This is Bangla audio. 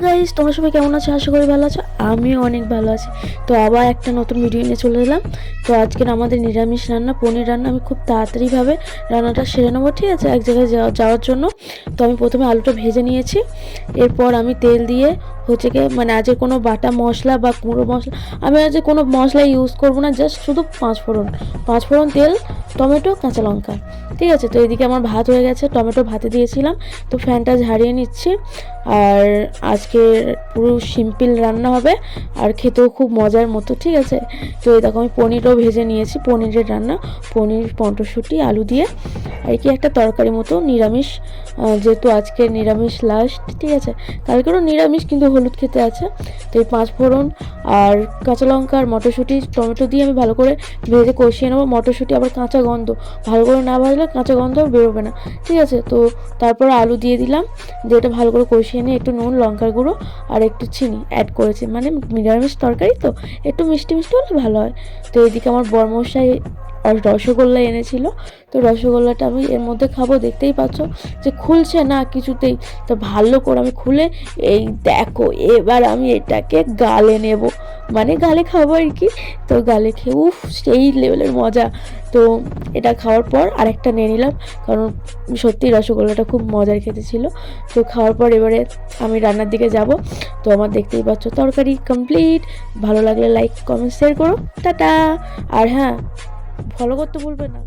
গাইস, তোমরা সবাই কেমন আছো? আশা করি ভালো আছো। আমিও অনেক ভালো আছি। তো আবার একটা নতুন ভিডিও নিয়ে চলে এলাম। তো আজকের আমাদের নিরামিষ রান্না, পনির রান্না। আমি খুব তাড়াতাড়িভাবে রান্নাটা সেরে নেবো, ঠিক আছে, এক জায়গায় যাওয়ার জন্য। তো আমি প্রথমে আলুটা ভেজে নিয়েছি। এরপর আমি তেল দিয়ে হচ্ছে গিয়ে মানে আজকে কোনো বাটা মশলা বা গুঁড়ো মশলা, আমি আজকে কোনো মশলা ইউজ করবো না, জাস্ট শুধু পাঁচফোড়ন, তেল, টমেটো, কাঁচা লঙ্কা, ঠিক আছে। তো এদিকে আমার ভাত হয়ে গেছে, টমেটো ভাতে দিয়েছিলাম, তো ফ্যানটা ঝাড়িয়ে নিচ্ছি। আর আজকে পুরো সিম্পল রান্না হবে আর খেতেও খুব মজার মতো, ঠিক আছে। তো এই দেখো আমি পনিরও ভেজে নিয়েছি, পনিরের রান্না, পনির, মটরশুঁটি, আলু দিয়ে আর কি একটা তরকারি মতো, নিরামিষ, যেহেতু আজকে নিরামিষ লাস্ট, ঠিক আছে। কালকেরও নিরামিষ, কিন্তু হলুদ খেতে আছে। তো এই পাঁচফোড়ন আর কাঁচা লঙ্কা আর মটরশুঁটি, টমেটো দিয়ে আমি ভালো করে ভেজে কষিয়ে নেবো। মটরশুঁটি আবার কাঁচা গন্ধ, ভালো করে না ভাজলে কাঁচা গন্ধ বেরোবে না, ঠিক আছে। তো তারপর আলু দিয়ে দিলাম, দিয়ে এটা ভালো করে কষিয়ে নিয়ে একটু নুন, লঙ্কার গুঁড়ো আর একটু চিনি অ্যাড করেছি, মানে নিরামিষ তরকারি তো একটু মিষ্টি মিষ্টি হলে ভালো হয়। তো এইদিকে আমার বরমশাই রসগোল্লা এনেছিল, তো রসগোল্লাটা আমি এর মধ্যে খাবো। দেখতেই পাচ্ছ যে খুলছে না কিছুতেই। তো ভালো করে আমি খুলে, এই দেখো, এবার আমি এটাকে গালে নেব, মানে গালে খাবো আর কি। তো গালে খেয়ে উফ, সেই লেভেলের মজা। তো এটা খাওয়ার পর আরেকটা নিয়ে নিলাম, কারণ সত্যি রসগোল্লাটা খুব মজার খেতে ছিল। তো খাওয়ার পর এবারে আমি রান্নার দিকে যাব। তো আমার দেখতেই পাচ্ছ তরকারি কমপ্লিট। ভালো লাগলে লাইক, কমেন্ট, শেয়ার করো। টাটা। আর হ্যাঁ, ফলো করতে ভুলবে না।